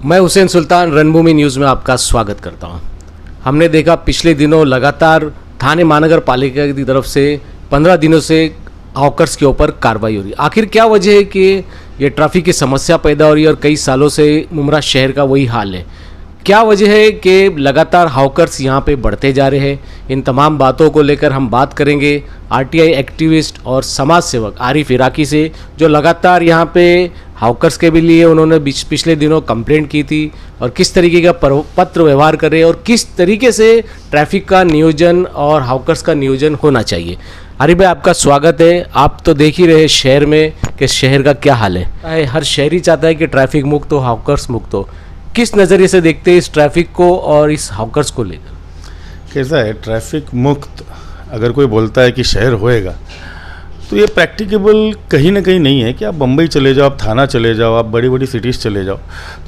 मैं हुसैन सुल्तान रणभूमि न्यूज़ में आपका स्वागत करता हूं। हमने देखा पिछले दिनों लगातार थाने महानगर पालिका की तरफ से 15 दिनों से हॉकर्स के ऊपर कार्रवाई हो रही है। आखिर क्या वजह है कि ये ट्रैफिक की समस्या पैदा हो रही है और कई सालों से मुमरा शहर का वही हाल है? क्या वजह है कि लगातार हॉकर्स यहाँ पे बढ़ते जा रहे हैं? इन तमाम बातों को लेकर हम बात करेंगे आरटीआई एक्टिविस्ट और समाज सेवक आरिफ इराकी से, जो लगातार यहाँ पे हॉकर्स के भी लिए उन्होंने पिछले दिनों कंप्लेंट की थी और किस तरीके का पत्र व्यवहार कर रहे हैं और किस तरीके से ट्रैफिक का नियोजन और हॉकर्स का नियोजन होना चाहिए। आरिफ भाई, आपका स्वागत है। आप तो देख ही रहे शहर में कि शहर का क्या हाल है। हर शहरी चाहता है कि ट्रैफिक मुक्त हो, हॉकर्स मुक्त हो। किस नज़रिए से देखते हैं इस ट्रैफिक को और इस हॉकर्स को लेकर? कैसा है, ट्रैफिक मुक्त अगर कोई बोलता है कि शहर होएगा तो ये प्रैक्टिकेबल कहीं ना कहीं नहीं है। कि आप बम्बई चले जाओ, आप थाना चले जाओ, आप बड़ी बड़ी सिटीज़ चले जाओ,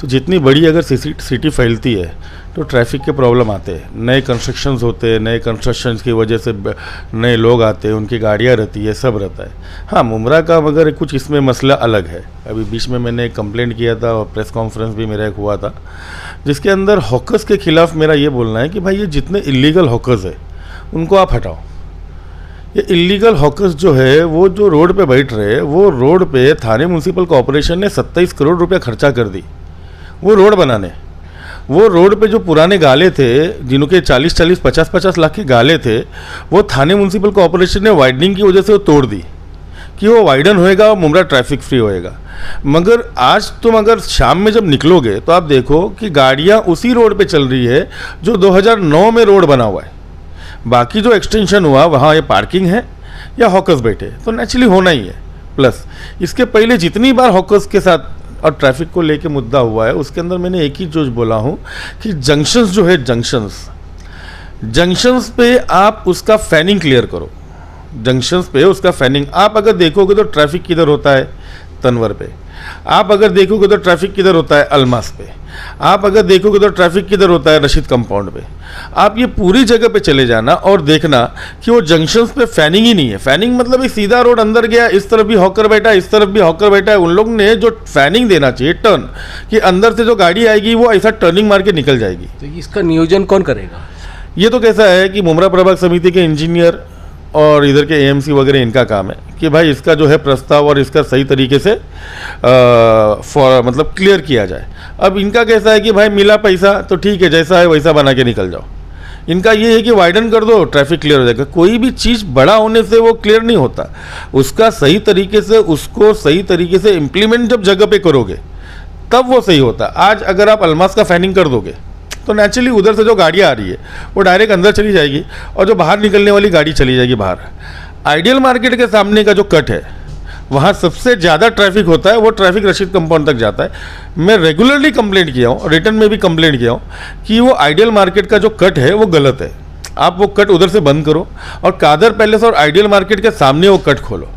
तो जितनी बड़ी अगर सिटी फैलती है तो ट्रैफिक के प्रॉब्लम आते हैं। नए कंस्ट्रक्शंस होते हैं, नए कंस्ट्रक्शंस की वजह से नए लोग आते हैं, उनकी गाड़ियाँ रहती है, सब रहता है। हाँ, मुमरा का मगर कुछ इसमें मसला अलग है। अभी बीच में मैंने एक कंप्लेंट किया था और प्रेस कॉन्फ्रेंस भी मेरा एक हुआ था, जिसके अंदर हॉकर्स के खिलाफ मेरा ये बोलना है कि भाई ये जितने इलीगल हॉकर्स है उनको आप हटाओ। ये इलीगल हॉकर्स जो है वो जो रोड पे बैठ रहे हैं, वो रोड पे थाने म्यूनसिपल कॉर्पोरेशन ने 27 करोड़ रुपया खर्चा कर दी वो रोड बनाने। वो रोड पे जो पुराने गाले थे, जिनके 40-40, 50-50 लाख के गाले थे, वो थाने म्यूनसिपल कॉर्पोरेशन ने वाइडनिंग की वजह से वो तोड़ दी कि वो वाइडन होएगा और मुमरा ट्रैफिक फ्री होएगा। मगर आज तुम अगर शाम में जब निकलोगे तो आप देखो कि गाड़ियाँ उसी रोड पे चल रही है जो 2009 में रोड बना हुआ है। बाकी जो एक्सटेंशन हुआ वहाँ ये पार्किंग है या हॉकर्स बैठे, तो नेचुरली होना ही है। प्लस इसके पहले जितनी बार हॉकर्स के साथ और ट्रैफिक को लेके मुद्दा हुआ है, उसके अंदर मैंने एक ही चीज़ बोला हूँ कि जंक्शंस जो है, जंक्शंस पे आप उसका फैनिंग क्लियर करो। जंक्शंस पे उसका फैनिंग आप अगर देखोगे तो ट्रैफिक किधर होता है, तनवर पे। आप अगर देखोगे तो ट्रैफिक किधर होता है, अलमास पे। आप अगर देखोगे तो ट्रैफिक किधर होता है, रशीद कंपाउंड पे। आप ये पूरी जगह पे चले जाना और देखना कि वो जंक्शंस पे फैनिंग ही नहीं है। फैनिंग मतलब एक सीधा रोड अंदर गया, इस तरफ भी हॉकर बैठा है, इस तरफ भी हॉकर बैठा है। उन लोग ने जो फैनिंग देना चाहिए टर्न, कि अंदर से जो गाड़ी आएगी वो ऐसा टर्निंग मार के निकल जाएगी। तो इसका नियोजन कौन करेगा? ये तो कैसा है कि मुमरा प्रभाग समिति के इंजीनियर और इधर के एएमसी वगैरह इनका काम है कि भाई इसका जो है प्रस्ताव और इसका सही तरीके से मतलब क्लियर किया जाए। अब इनका कैसा है कि भाई मिला पैसा तो ठीक है, जैसा है वैसा बना के निकल जाओ। इनका ये है कि वाइडन कर दो, ट्रैफिक क्लियर हो जाएगा। कोई भी चीज़ बड़ा होने से वो क्लियर नहीं होता। उसका सही तरीके से, उसको सही तरीके से इम्प्लीमेंट जब जगह पे करोगे तब वो सही होता। आज अगर आप अलमास का फैनिंग कर दोगे तो नेचुरली उधर से जो गाड़ियाँ आ रही है वो डायरेक्ट अंदर चली जाएगी और जो बाहर निकलने वाली गाड़ी चली जाएगी बाहर। आइडियल मार्केट के सामने का जो कट है वहाँ सबसे ज़्यादा ट्रैफिक होता है, वो ट्रैफिक रशीद कंपाउंड तक जाता है। मैं रेगुलरली कंप्लेंट किया हूँ, रिटर्न में भी कंप्लेंट किया हूँ कि वो आइडियल मार्केट का जो कट है वो गलत है। आप वो कट उधर से बंद करो और कादर पैलेस और आइडियल मार्केट के सामने वो कट खोलो।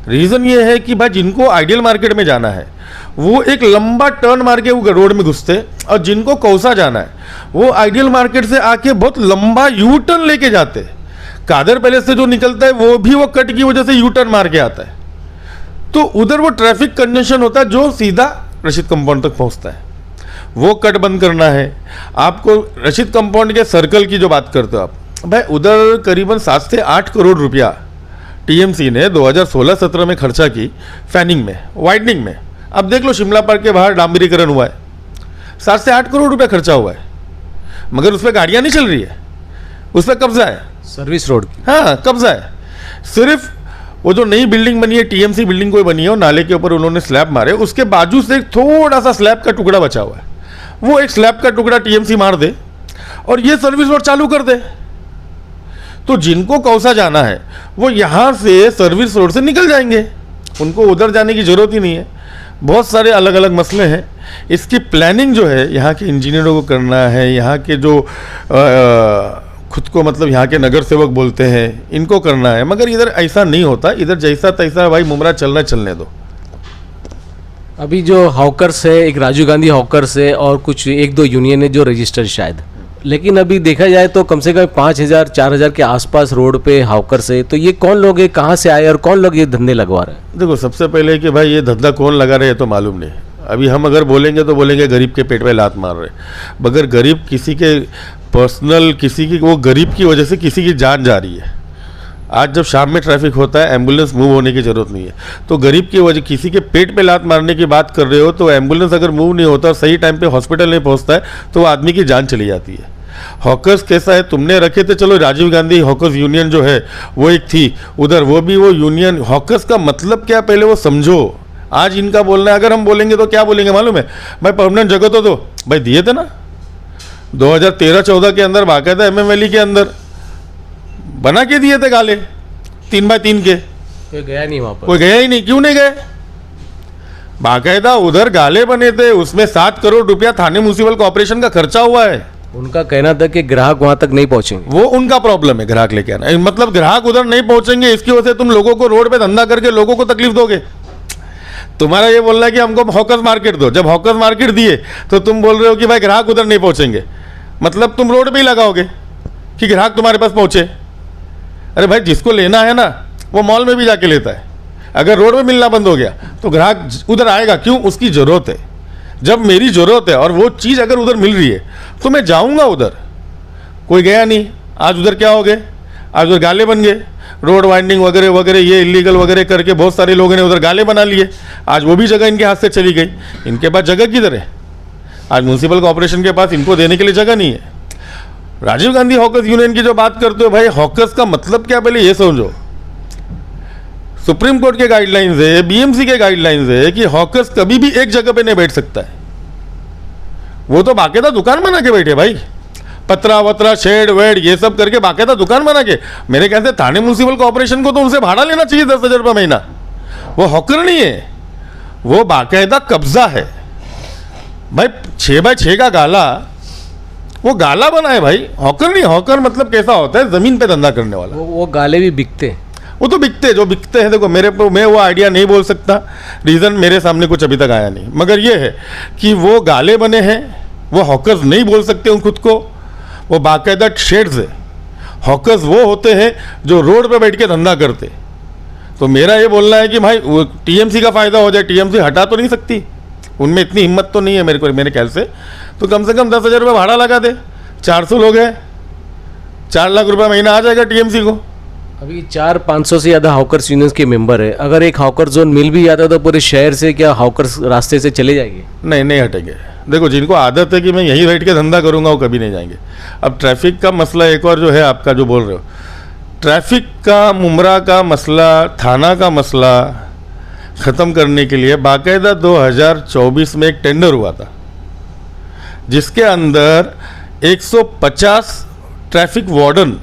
रीज़न ये है कि भाई जिनको आइडियल मार्केट में जाना है वो एक लंबा टर्न मार के वो रोड में घुसते, और जिनको कौसा जाना है वो आइडियल मार्केट से आके बहुत लंबा यू टर्न लेके जाते। कादर पैलेस से जो निकलता है वो भी वो कट की वजह से यू टर्न मार के आता है, तो उधर वो ट्रैफिक कंजेशन होता है जो सीधा रशीद कंपाउंड तक पहुंचता है। वो कट बंद करना है आपको। रशीद कंपाउंड के सर्कल की जो बात करते हो आप, भाई उधर करीबन 7 से 8 करोड़ रुपया टीएमसी ने 2016-17 में खर्चा की फैनिंग में, वाइडनिंग में। अब देख लो शिमला पार्क के बाहर डांबरीकरण हुआ है, 7 से 8 करोड़ रुपया खर्चा हुआ है, मगर उस पर गाड़ियाँ नहीं चल रही है, उस पर कब्जा है, सर्विस रोड की। हाँ, कब्जा है। सिर्फ वो जो नई बिल्डिंग बनी है, टीएमसी बिल्डिंग कोई बनी है, और नाले के ऊपर उन्होंने स्लैब मारे, उसके बाजू से एक थोड़ा सा स्लैब का टुकड़ा बचा हुआ है। वो एक स्लैब का टुकड़ा टीएमसी मार दे और ये सर्विस रोड चालू कर दे, तो जिनको कौसा जाना है वो यहाँ से सर्विस रोड से निकल जाएंगे, उनको उधर जाने की जरूरत ही नहीं है। बहुत सारे अलग अलग मसले हैं। इसकी प्लानिंग जो है यहाँ के इंजीनियरों को करना है, यहाँ के जो खुद को मतलब यहाँ के नगर सेवक बोलते हैं इनको करना है, मगर इधर ऐसा नहीं होता। इधर जैसा तैसा भाई मुमरा चलना चलने दो। अभी जो हॉकर्स है, एक राजीव गांधी हॉकर्स है और कुछ 1-2 यूनियन है जो रजिस्टर्ड शायद, लेकिन अभी देखा जाए तो कम से कम 5,000-4,000 के आसपास रोड पे हॉकर्स है। तो ये कौन लोग है, कहाँ से आए और कौन लोग ये धंधे लगवा रहे हैं? देखो, सबसे पहले कि भाई ये धंधा कौन लगा रहे हैं तो मालूम नहीं। अभी हम अगर बोलेंगे तो बोलेंगे गरीब के पेट पे लात मार रहे, मगर गरीब किसी के पर्सनल, किसी की, वो गरीब की वजह से किसी की जान जा रही है। आज जब शाम में ट्रैफिक होता है, एम्बुलेंस मूव होने की ज़रूरत नहीं है, तो गरीब की वजह, किसी के पेट पे लात मारने की बात कर रहे हो, तो एम्बुलेंस अगर मूव नहीं होता और सही टाइम पे हॉस्पिटल नहीं पहुंचता है तो वो आदमी की जान चली जाती है। हॉकर्स कैसा है, तुमने रखे थे, चलो राजीव गांधी हॉकर्स यूनियन जो है वो एक थी उधर, वो भी वो यूनियन, हॉकर्स का मतलब क्या पहले वो समझो। आज इनका बोलना है, अगर हम बोलेंगे तो क्या बोलेंगे मालूम है भाई, परमानेंट जगह तो दो भाई, दिए थे ना 2013-14 के अंदर, बाकायदा MMLE के अंदर बना के दिए थे गाले 3x3 के। कोई गया नहीं वहाँ पर, कोई गया ही नहीं, क्यों नहीं गए? बाकायदा उधर गाले बने थे, उसमें 7 करोड़ रुपया थाने म्यूनिसिपल कॉर्पोरेशन का खर्चा हुआ है। उनका कहना था कि ग्राहक वहाँ तक नहीं पहुँचेंगे। वो उनका प्रॉब्लम है, ग्राहक लेके आना, मतलब ग्राहक उधर नहीं पहुंचेंगे, इसकी वजह से तुम लोगों को रोड पे धंधा करके लोगों को तकलीफ दोगे। तुम्हारा ये बोलना है कि हमको हॉकर्स मार्केट दो, जब हॉकर्स मार्केट दिए तो तुम बोल रहे हो कि भाई ग्राहक उधर नहीं पहुंचेंगे, मतलब तुम रोड पे ही लगाओगे कि ग्राहक तुम्हारे पास पहुंचे। अरे भाई, जिसको लेना है ना वो मॉल में भी जाके लेता है, अगर रोड में मिलना बंद हो गया तो ग्राहक उधर आएगा क्यों? उसकी ज़रूरत है। जब मेरी ज़रूरत है और वो चीज़ अगर उधर मिल रही है तो मैं जाऊँगा उधर। कोई गया नहीं, आज उधर क्या हो गए, आज उधर गाले बन गए, रोड वाइंडिंग वगैरह वगैरह, ये इलीगल वगैरह करके बहुत सारे लोगों ने उधर गाले बना लिए। आज वो भी जगह इनके हाथ से चली गई। इनके पास जगह किधर है? आज म्यूनसिपल कॉर्पोरेशन के पास इनको देने के लिए जगह नहीं है। राजीव गांधी हॉकर्स यूनियन की जो बात करते हो भाई, हॉकर्स का मतलब क्या, पहले ये समझो। सुप्रीम कोर्ट के गाइडलाइंस है, BMC के गाइडलाइंस है कि हॉकर्स कभी भी एक जगह पे नहीं बैठ सकता है। वो तो बाकायदा दुकान बना के बैठे भाई, पतरा वतरा, शेड वेड ये सब करके बाकायदा दुकान बना के। मेरे ख्याल से थाने म्यूनसिपल कॉर्पोरेशन को तो उनसे भाड़ा लेना चाहिए 10,000 रुपये महीना। वो हॉकर नहीं है, वो बाकायदा कब्जा है भाई। 6x6 का गाला, वो गाला बना है भाई, हॉकर नहीं। हॉकर मतलब कैसा होता है, जमीन पे धंधा करने वाला। वो गाले भी बिकते हैं। वो तो बिकते, जो बिकते हैं, देखो मैं वो आइडिया नहीं बोल सकता, रीज़न मेरे सामने कुछ अभी तक आया नहीं, मगर ये है कि वो गाले बने हैं, वो हॉकर्स नहीं बोल सकते उन खुद को, वो बाकायदा शेड्स है। हॉकर्स वो होते हैं जो रोड पे बैठ के धंधा करते। तो मेरा ये बोलना है कि भाई वो TMC का फ़ायदा हो जाए, TMC हटा तो नहीं सकती, उनमें इतनी हिम्मत तो नहीं है मेरे ख्याल से, तो कम से कम 10,000 रुपये भाड़ा लगा दे। 400 लोग हैं, 4 लाख रुपये महीना आ जाएगा TMC को। अभी 400-500 से ज़्यादा हॉकर्स यूनियंस के मेंबर है। अगर एक हॉकर जोन मिल भी जाता तो पूरे शहर से क्या हॉकर्स रास्ते से चले जाएंगे? नहीं हटेंगे। देखो, जिनको आदत है कि मैं यहीं बैठ के धंधा करूंगा वो कभी नहीं जाएंगे। अब ट्रैफिक का मसला एक और जो है आपका, जो बोल रहे हो, ट्रैफिक का, मुमरा का मसला, थाना का मसला ख़त्म करने के लिए बाकायदा 2024 में एक टेंडर हुआ था, जिसके अंदर 150 ट्रैफिक वार्डन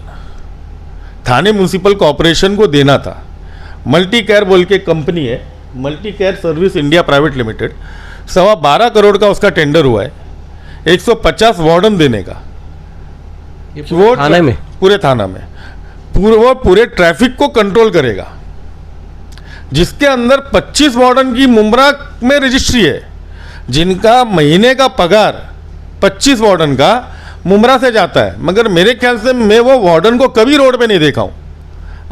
थाने म्यूनसिपल कॉर्पोरेशन को देना था। मल्टी केयर बोल के कंपनी है, multi care service India private limited, 12.25 crore का उसका टेंडर हुआ है 150 वार्डन देने का। वो थाने में, पूरे थाना में वो पूरे ट्रैफिक को कंट्रोल करेगा, जिसके अंदर 25 वार्डन की मुमरा में रजिस्ट्री है, जिनका महीने का पगार 25 वार्डन का मुमरा से जाता है। मगर मेरे ख्याल से मैं वो वार्डन को कभी रोड पे नहीं देखा हूँ।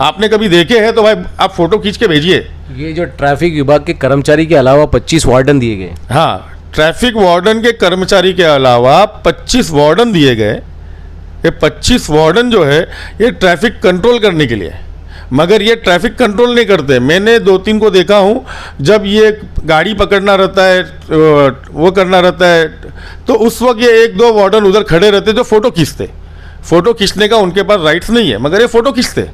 आपने कभी देखे हैं तो भाई आप फोटो खींच के भेजिए। ये जो ट्रैफिक विभाग के कर्मचारी के अलावा 25 वार्डन दिए गए। हाँ, ट्रैफिक वार्डन के कर्मचारी के अलावा 25 वार्डन दिए गए। ये 25 वार्डन जो है ये ट्रैफिक कंट्रोल करने के लिए, मगर ये ट्रैफिक कंट्रोल नहीं करते। मैंने 2-3 को देखा हूँ, जब ये गाड़ी पकड़ना रहता है, वो करना रहता है, तो उस वक्त ये 1-2 वार्डन उधर खड़े रहते जो फ़ोटो खींचते। फ़ोटो खींचने का उनके पास राइट्स नहीं है, मगर ये फ़ोटो खींचते।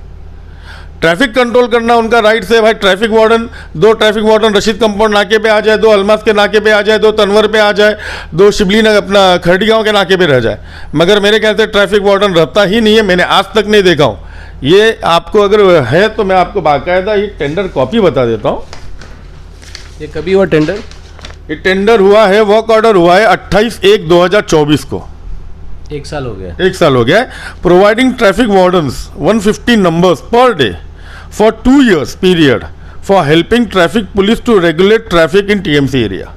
ट्रैफिक कंट्रोल करना उनका राइट्स है भाई। Traffic warden, 2 traffic warden Rashid compound नाके पे आ जाए, 2 अलमास के नाके पे आ जाए, 2 तनवर पे आ जाए, 2 शिबली अपना खरडी गाँव के नाके पे रह जाए, मगर मेरे ख्याल से ट्रैफिक वार्डन रहता ही नहीं है। मैंने आज तक नहीं देखा हूँ। ये आपको अगर है तो मैं आपको बाकायदा ये टेंडर कॉपी बता देता हूँ। ये कभी हुआ टेंडर? ये टेंडर हुआ है, वर्क ऑर्डर हुआ है 28/1/2024 को। 1 साल हो गया। 1 साल हो गया है। Providing traffic wardens 150 numbers per day for 2 years period for helping traffic police to regulate traffic in TMC area.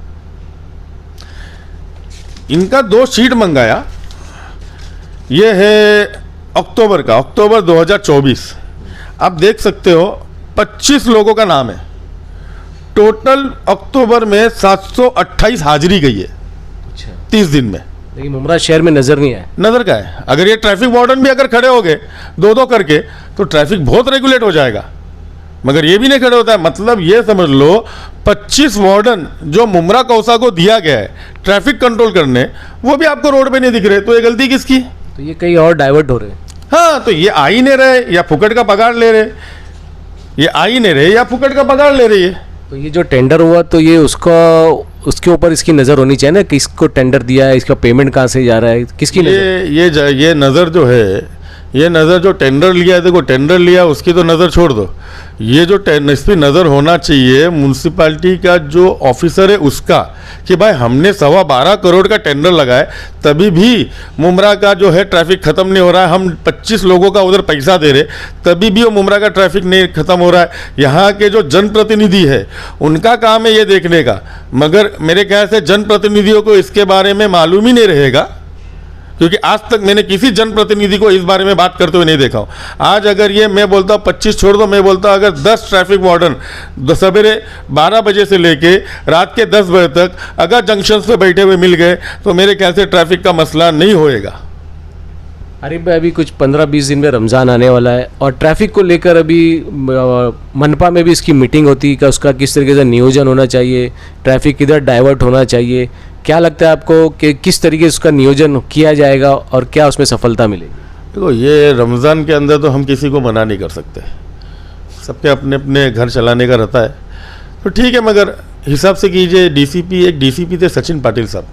इनका 2 शीट मंगाया। ये है अक्टूबर का, अक्टूबर 2024। आप देख सकते हो 25 लोगों का नाम है। टोटल अक्टूबर में 728 हाजिरी गई है अच्छा, 30 दिन में। लेकिन मुमरा शहर में नजर नहीं आया। नजर का है, अगर ये ट्रैफिक वार्डन भी अगर खड़े हो गए दो दो करके तो ट्रैफिक बहुत रेगुलेट हो जाएगा, मगर ये भी नहीं खड़े होता है। मतलब ये समझ लो 25 वार्डन जो मुमरा कौसा को दिया गया है ट्रैफिक कंट्रोल करने, वो भी आपको रोड पे नहीं दिख रहे, तो ये गलती किसकी? तो ये कहीं और डाइवर्ट हो रहे हैं। हाँ, तो ये आ ही नहीं रहे या फुकट का पगार ले रहे, ये आ ही नहीं रहे या फुकट का पगार ले रही है। तो ये जो टेंडर हुआ तो ये उसके ऊपर इसकी नज़र होनी चाहिए ना, किसको टेंडर दिया है, इसका पेमेंट कहाँ से जा रहा है, किसकी नज़र? ये नज़र जो है, ये नज़र जो टेंडर लिया है, देखो टेंडर लिया उसकी तो नज़र छोड़ दो, ये जो इस पर नज़र होना चाहिए म्यूनसिपालिटी का जो ऑफिसर है उसका, कि भाई हमने 12.25 करोड़ का टेंडर लगाए तभी भी मुमरा का जो है ट्रैफिक ख़त्म नहीं हो रहा है। हम 25 लोगों का उधर पैसा दे रहे तभी भी वो मुमरा का ट्रैफिक नहीं ख़त्म हो रहा है। यहाँ के जो जनप्रतिनिधि है उनका काम है ये देखने का, मगर मेरे ख्याल से जनप्रतिनिधियों को इसके बारे में मालूम ही नहीं रहेगा, क्योंकि आज तक मैंने किसी जनप्रतिनिधि को इस बारे में बात करते हुए नहीं देखा हूँ। आज अगर ये मैं बोलता हूँ 25 छोड़ दो, मैं बोलता हूँ अगर 10 ट्रैफिक वार्डन सवेरे 12 बजे से लेके रात के 10 बजे तक अगर जंक्शंस पे बैठे हुए मिल गए तो मेरे ख्याल से ट्रैफिक का मसला नहीं होएगा। अरे भाई, अभी कुछ 15-20 दिन में रमज़ान आने वाला है और ट्रैफिक को लेकर अभी मनपा में भी इसकी मीटिंग होती है कि उसका किस तरीके से नियोजन होना चाहिए, ट्रैफिक किधर डाइवर्ट होना चाहिए। क्या लगता है आपको कि किस तरीके से उसका नियोजन किया जाएगा और क्या उसमें सफलता मिलेगी? देखो, ये रमज़ान के अंदर तो हम किसी को मना नहीं कर सकते, सबके अपने अपने घर चलाने का रहता है, तो ठीक है, मगर हिसाब से कीजिए। एक डीसीपी थे सचिन पाटिल साहब,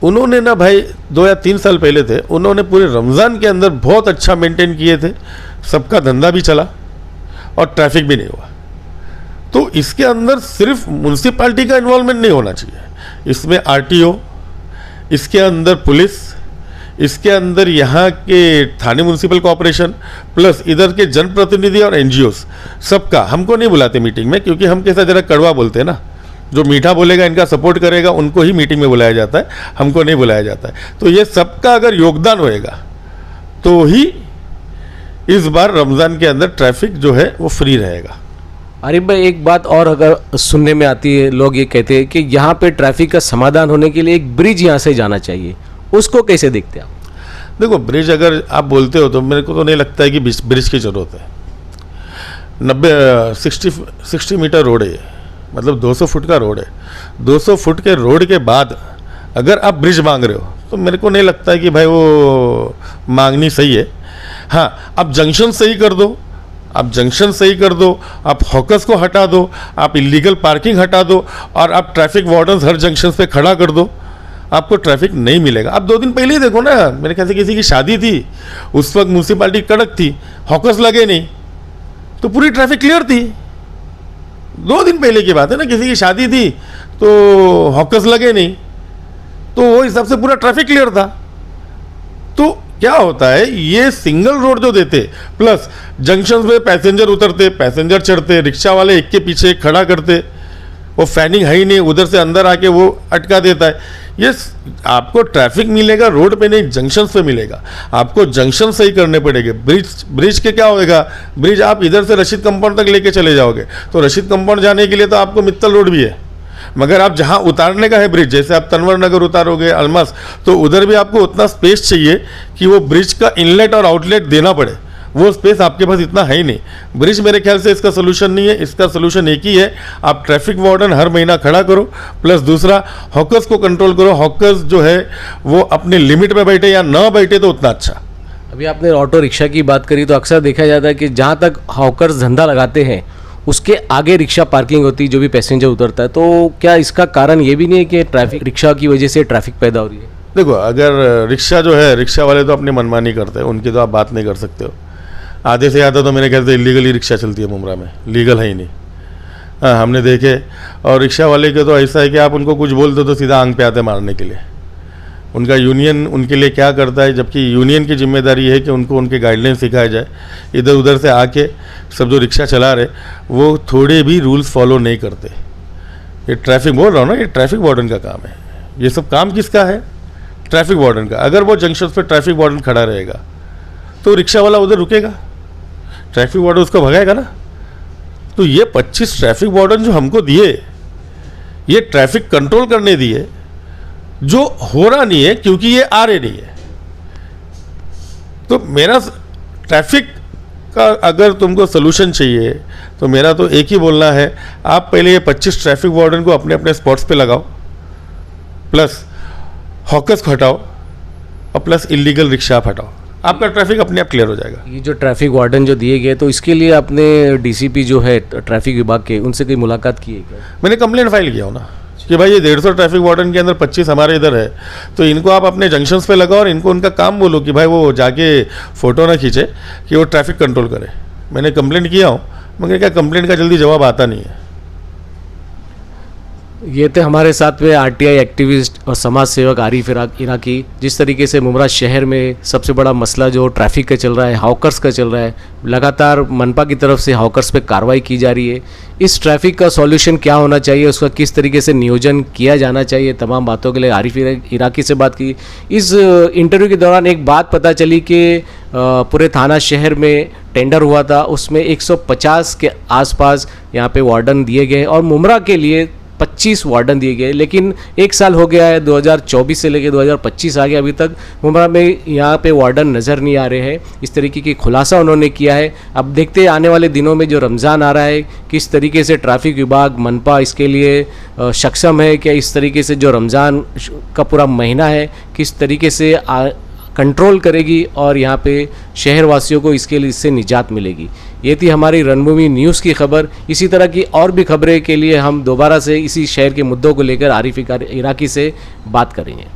उन्होंने ना भाई 2 या 3 साल पहले थे, उन्होंने पूरे रमज़ान के अंदर बहुत अच्छा मेंटेन किए थे, सबका धंधा भी चला और ट्रैफिक भी नहीं हुआ। तो इसके अंदर सिर्फ म्यूनसिपालिटी का इन्वॉल्वमेंट नहीं होना चाहिए, इसमें आरटीओ, इसके अंदर पुलिस, इसके अंदर यहाँ के थाने म्यूनसिपल कॉर्पोरेशन, प्लस इधर के जनप्रतिनिधि और एनजीओस, सबका। हमको नहीं बुलाते मीटिंग में, क्योंकि हम कैसा जरा कड़वा बोलते हैं ना, जो मीठा बोलेगा इनका सपोर्ट करेगा उनको ही मीटिंग में बुलाया जाता है, हमको नहीं बुलाया जाता है। तो ये सबका अगर योगदान होएगा तो ही इस बार रमज़ान के अंदर ट्रैफिक जो है वो फ्री रहेगा। आरिफ भाई, एक बात और अगर सुनने में आती है, लोग ये कहते हैं कि यहाँ पे ट्रैफिक का समाधान होने के लिए एक ब्रिज यहाँ से जाना चाहिए, उसको कैसे देखते हैं आप? देखो, ब्रिज अगर आप बोलते हो तो मेरे को तो नहीं लगता है कि ब्रिज की ज़रूरत है। 60 मीटर रोड है ये, मतलब 200 फुट का रोड है। 200 फुट के रोड के बाद अगर आप ब्रिज मांग रहे हो तो मेरे को नहीं लगता है कि भाई वो मांगनी सही है। हाँ, आप जंक्शन सही कर दो, आप हॉकर्स को हटा दो, आप इलीगल पार्किंग हटा दो और आप ट्रैफिक वार्डन्स हर जंक्शन पे खड़ा कर दो, आपको ट्रैफिक नहीं मिलेगा। आप 2 दिन पहले ही देखो ना, मेरे ख्याल से किसी की शादी थी, उस वक्त म्यूनसिपालिटी कड़क थी, हॉकर्स लगे नहीं तो पूरी ट्रैफिक क्लियर थी। 2 दिन पहले की बात है ना, किसी की शादी थी तो हॉकर्स लगे नहीं, तो वो हिसाब से पूरा ट्रैफिक क्लियर था। तो क्या होता है, ये सिंगल रोड जो देते, प्लस जंक्शन पे पैसेंजर उतरते, पैसेंजर चढ़ते, रिक्शा वाले एक के पीछे एक खड़ा करते, वो फैनिंग है ही नहीं, उधर से अंदर आके वो अटका देता है। ये आपको ट्रैफिक मिलेगा रोड पे नहीं, जंक्शन पे मिलेगा। आपको जंक्शन सही करने पड़ेंगे। ब्रिज के क्या होएगा, ब्रिज आप इधर से रशीद कंपाउंड तक लेके चले जाओगे, तो रशीद कंपाउंड जाने के लिए तो आपको मित्तल रोड भी है, मगर आप जहां उतारने का है ब्रिज, जैसे आप तनवर नगर उतारोगे, अलमस, तो उधर भी आपको उतना स्पेस चाहिए कि वो ब्रिज का इनलेट और आउटलेट देना पड़े, वो स्पेस आपके पास इतना है ही नहीं। ब्रिज मेरे ख्याल से इसका सोल्यूशन नहीं है, इसका सोल्यूशन एक ही है, आप ट्रैफिक वार्डन हर महीना खड़ा करो, प्लस दूसरा हॉकर्स को कंट्रोल करो। हॉकर्स जो है वो अपने लिमिट में बैठे या ना बैठे तो उतना अच्छा। अभी आपने ऑटो रिक्शा की बात करी, तो अक्सर देखा जाता है कि जहाँ तक हॉकर्स धंधा लगाते हैं उसके आगे रिक्शा पार्किंग होती है, जो भी पैसेंजर उतरता है। तो क्या इसका कारण ये भी नहीं है कि ट्रैफिक रिक्शा की वजह से ट्रैफिक पैदा हो रही है? देखो, अगर रिक्शा जो है, रिक्शा वाले तो अपनी मनमानी करते हैं, उनकी तो आप बात नहीं कर सकते हो। आधे से ज़्यादा तो मेरे ख्याल से इलीगल ही रिक्शा चलती है मुमरा में, लीगल है ही नहीं। हाँ, हमने देखे। और रिक्शा वाले के तो ऐसा है कि आप उनको कुछ बोल दो तो सीधा आंग पे आते मारने के लिए। उनका यूनियन उनके लिए क्या करता है, जबकि यूनियन की जिम्मेदारी है कि उनको उनके गाइडलाइन सिखाया जाए। इधर उधर से आके सब जो रिक्शा चला रहे वो थोड़े भी रूल्स फॉलो नहीं करते। ये ट्रैफिक बोल रहा हूँ ना, ये ट्रैफिक वार्डन का काम है। ये सब काम किसका है? ट्रैफिक वार्डन का। अगर वो जंक्शन पे ट्रैफिक वार्डन खड़ा रहेगा तो रिक्शा वाला उधर रुकेगा, ट्रैफिक वार्डन उसको भगाएगा ना। तो ये 25 ट्रैफिक वार्डन जो हमको दिए, ये ट्रैफिक कंट्रोल करने दिए, जो हो रहा नहीं है क्योंकि ये आ रहे नहीं है। तो मेरा ट्रैफिक का अगर तुमको सोल्यूशन चाहिए तो मेरा तो एक ही बोलना है, आप पहले ये 25 ट्रैफिक वार्डन को अपने अपने स्पॉट्स पे लगाओ, प्लस हॉकर्स को हटाओ और प्लस इलीगल रिक्शा आप हटाओ, आपका ट्रैफिक अपने आप क्लियर हो जाएगा। ये जो ट्रैफिक वार्डन जो दिए गए, तो इसके लिए आपने डीसीपी जो है ट्रैफिक विभाग के, उनसे कोई मुलाकात की है क्या? मैंने कंप्लेंट फाइल किया हो ना कि भाई ये 150 ट्रैफिक वार्डन के अंदर 25 हमारे इधर है, तो इनको आप अपने जंक्शंस पे लगाओ और इनको उनका काम बोलो कि भाई वो जाके फ़ोटो ना खींचे, कि वो ट्रैफिक कंट्रोल करे। मैंने कंप्लेंट किया हूँ, मगर क्या कंप्लेंट का जल्दी जवाब आता नहीं है। ये थे हमारे साथ में आरटीआई एक्टिविस्ट और समाज सेवक आरिफ इराकी। जिस तरीके से मुमरा शहर में सबसे बड़ा मसला जो ट्रैफिक का चल रहा है, हॉकर्स का चल रहा है, लगातार मनपा की तरफ से हॉकर्स पे कार्रवाई की जा रही है। इस ट्रैफिक का सॉल्यूशन क्या होना चाहिए, उसका किस तरीके से नियोजन किया जाना चाहिए, तमाम बातों के लिए आरिफ इराकी से बात की। इस इंटरव्यू के दौरान एक बात पता चली कि पूरे थाना शहर में टेंडर हुआ था, उसमें 150 के आसपास यहाँ पे वार्डन दिए गए और मुमरा के लिए 25 वार्डन दिए गए। लेकिन एक साल हो गया है, 2024 से लेकर 2025 आ गया, अभी तक मुमरा में यहाँ पे वार्डन नज़र नहीं आ रहे हैं। इस तरीके की खुलासा उन्होंने किया है। अब देखते हैं आने वाले दिनों में जो रमज़ान आ रहा है, किस तरीके से ट्रैफिक विभाग मनपा इसके लिए सक्षम है, क्या इस तरीके से जो रमज़ान का पूरा महीना है किस तरीके से कंट्रोल करेगी और यहाँ पे शहरवासियों को इसके लिए इससे निजात मिलेगी। ये थी हमारी रणभूमि न्यूज़ की खबर। इसी तरह की और भी खबरें के लिए हम दोबारा से इसी शहर के मुद्दों को लेकर आरिफ इराकी से बात करेंगे।